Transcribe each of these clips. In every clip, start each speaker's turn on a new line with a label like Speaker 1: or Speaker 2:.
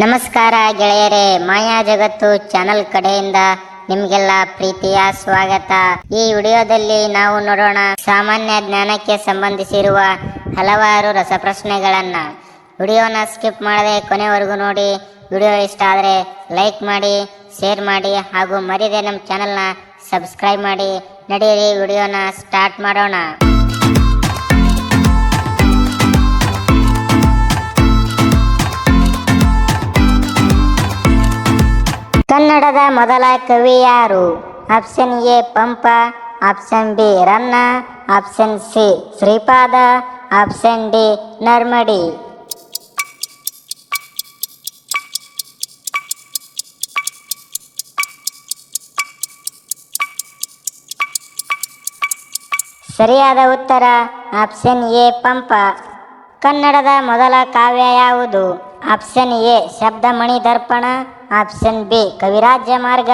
Speaker 1: ನಮಸ್ಕಾರ ಗೆಳೆಯರೇ, ಮಾಯಾ ಜಗತ್ತು ಚಾನಲ್ ಕಡೆಯಿಂದ ನಿಮಗೆಲ್ಲ ಪ್ರೀತಿಯ ಸ್ವಾಗತ. ಈ ವಿಡಿಯೋದಲ್ಲಿ ನಾವು ನೋಡೋಣ ಸಾಮಾನ್ಯ ಜ್ಞಾನಕ್ಕೆ ಸಂಬಂಧಿಸಿರುವ ಹಲವಾರು ರಸಪ್ರಶ್ನೆಗಳನ್ನ. ವಿಡಿಯೋನ ಸ್ಕಿಪ್ ಮಾಡದೆ ಕೊನೆವರೆಗೂ ನೋಡಿ. ವಿಡಿಯೋ ಇಷ್ಟ ಆದರೆ ಲೈಕ್ ಮಾಡಿ, ಶೇರ್ ಮಾಡಿ ಹಾಗೂ ಮರಿದೆ ನಮ್ಮ ಚಾನಲ್ನ ಸಬ್ಸ್ಕ್ರೈಬ್ ಮಾಡಿ. ನಡೆಯಿರಿ ವಿಡಿಯೋನ ಸ್ಟಾರ್ಟ್ ಮಾಡೋಣ. ಕನ್ನಡದ ಮೊದಲ ಕವಿ ಯಾರು? Option A Pampa, option B Ranna, option C Shripada, option D ನರ್ಮಡಿ. ಸರಿಯಾದ ಉತ್ತರ ಆಪ್ಷನ್ ಎ ಪಂಪ. ಕನ್ನಡದ ಮೊದಲ ಕಾವ್ಯ ಯಾವುದು? Option A Shabdamani Darpana, option B Kavirajamarga,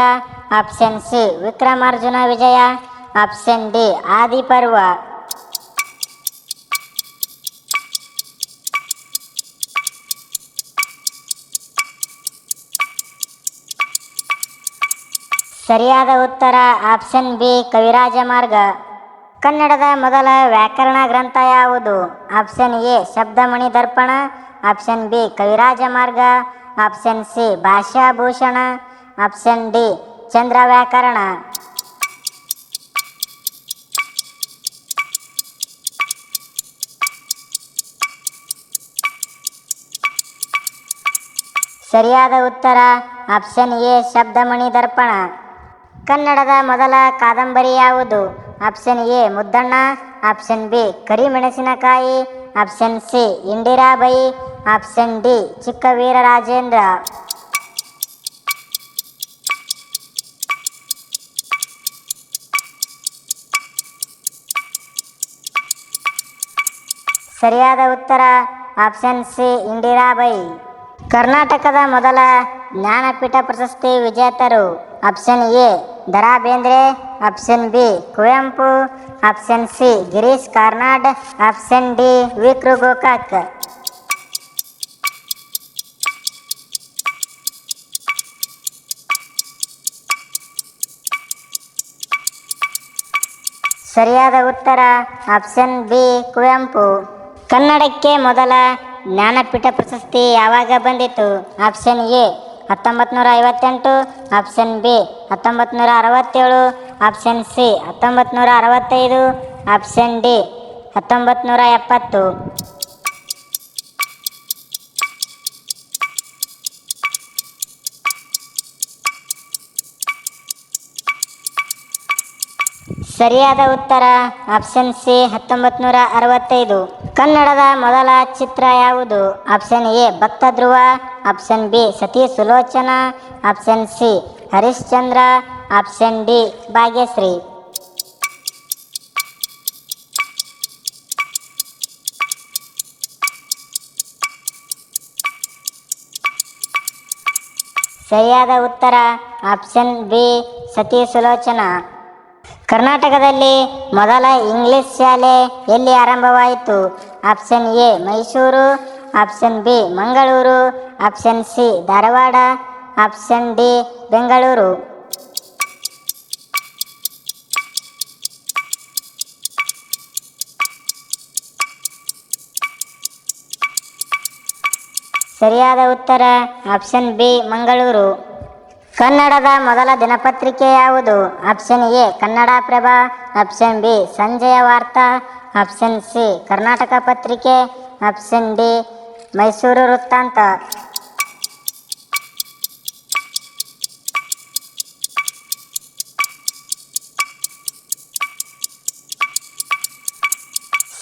Speaker 1: option C Vikramarjuna Vijaya, option D Adiparva. ಸರಿಯಾದ ಉತ್ತರ ಆಪ್ಷನ್ ಬಿ ಕವಿರಾಜ ಮಾರ್ಗ. ಕನ್ನಡದ ಮೊದಲ ವ್ಯಾಕರಣ ಗ್ರಂಥ ಯಾವುದು? Option A Shabdamani Darpana, option B Kavirajamarga, option C Bhashabhushana, option D ಚಂದ್ರ ವ್ಯಾಕರಣ. ಸರಿಯಾದ ಉತ್ತರ ಆಪ್ಷನ್ ಎ ಶಬ್ದಮಣಿ ದರ್ಪಣ. ಕನ್ನಡದ ಮೊದಲ ಕಾದಂಬರಿ ಯಾವುದು? Option A Muddanna, option B ಕರಿಮೆಣಸಿನಕಾಯಿ, option C Indirabai, option D Chikka Virarajendra. ಸರಿಯಾದ ಉತ್ತರ ಆಪ್ಷನ್ ಸಿ ಇಂದಿರಾಬಾಯಿ. ಕರ್ನಾಟಕದ ಮೊದಲ ಜ್ಞಾನಪೀಠ ಪ್ರಶಸ್ತಿ ವಿಜೇತರು? Option A Da Ra Bendre, option B Kuvempu, option C Girish Karnad, option D Vi Kru Gokak. ಸರಿಯಾದ ಉತ್ತರ ಆಪ್ಷನ್ ಬಿ ಕುವೆಂಪು. ಕನ್ನಡಕ್ಕೆ ಮೊದಲ ಜ್ಞಾನಪೀಠ ಪ್ರಶಸ್ತಿ ಯಾವಾಗ ಬಂದಿತು? Option A 1958, option B 1967, option C 1965, option D 1970. ಸರಿಯಾದ ಉತ್ತರ ಆಪ್ಷನ್ ಸಿ 1965. ಕನ್ನಡದ ಮೊದಲ ಚಿತ್ರ ಯಾವುದು? ಆಪ್ಷನ್ ಎ ಭಕ್ತ ಧ್ರುವ, ಆಪ್ಷನ್ ಬಿ ಸತಿ Sulochana, option C Harishchandra, option D Bhagyashree. ಸರಿಯಾದ ಉತ್ತರ ಆಪ್ಷನ್ ಬಿ ಸತಿ ಸುಲೋಚನಾ. ಕರ್ನಾಟಕದಲ್ಲಿ ಮೊದಲ ಇಂಗ್ಲಿಷ್ ಶಾಲೆ ಎಲ್ಲಿ ಆರಂಭವಾಯಿತು? Option A Mysuru, option B Mangaluru, option C Dharwad, option D Bengaluru. ಸರಿಯಾದ ಉತ್ತರ ಆಪ್ಷನ್ ಬಿ ಮಂಗಳೂರು. ಕನ್ನಡದ ಮೊದಲ ದಿನಪತ್ರಿಕೆ ಯಾವುದು? Option A Kannadaprabha, option B Sanjaya Varta, option C Karnataka ಪತ್ರಿಕೆ, ಆಪ್ಷನ್ ಡಿ ಮೈಸೂರು ವೃತ್ತಾಂತ.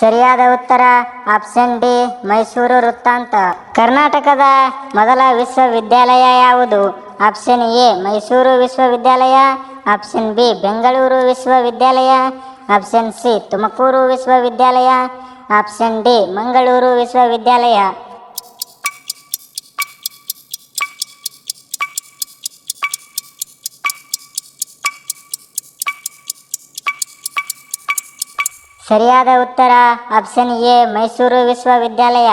Speaker 1: ಸರಿಯಾದ ಉತ್ತರ ಆಪ್ಷನ್ ಡಿ ಮೈಸೂರು ವೃತ್ತಾಂತ. ಕರ್ನಾಟಕದ ಮೊದಲ ವಿಶ್ವವಿದ್ಯಾಲಯ ಯಾವುದು? ಆಪ್ಷನ್ ಎ ಮೈಸೂರು ವಿಶ್ವವಿದ್ಯಾಲಯ, ಆಪ್ಷನ್ ಬಿ ಬೆಂಗಳೂರು ವಿಶ್ವವಿದ್ಯಾಲಯ, ಆಪ್ಷನ್ ಸಿ ತುಮಕೂರು ವಿಶ್ವವಿದ್ಯಾಲಯ, ಆಪ್ಷನ್ ಡಿ ಮಂಗಳೂರು ವಿಶ್ವವಿದ್ಯಾಲಯ. ಸರಿಯಾದ ಉತ್ತರ ಆಪ್ಷನ್ ಎ ಮೈಸೂರು ವಿಶ್ವವಿದ್ಯಾಲಯ.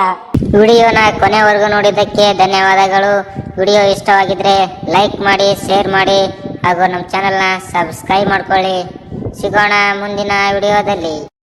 Speaker 1: ವಿಡಿಯೋನ ಕೊನೆವರೆಗೂ ನೋಡಿದ್ದಕ್ಕೆ ಧನ್ಯವಾದಗಳು. ವಿಡಿಯೋ ಇಷ್ಟವಾಗಿದ್ರೆ ಲೈಕ್ ಮಾಡಿ, ಶೇರ್ ಮಾಡಿ ಹಾಗೂ ನಮ್ಮ ಚಾನೆಲ್ನ ಸಬ್ಸ್ಕ್ರೈಬ್ ಮಾಡ್ಕೊಳ್ಳಿ. ಸಿಗೋಣ ಮುಂದಿನ ವಿಡಿಯೋದಲ್ಲಿ.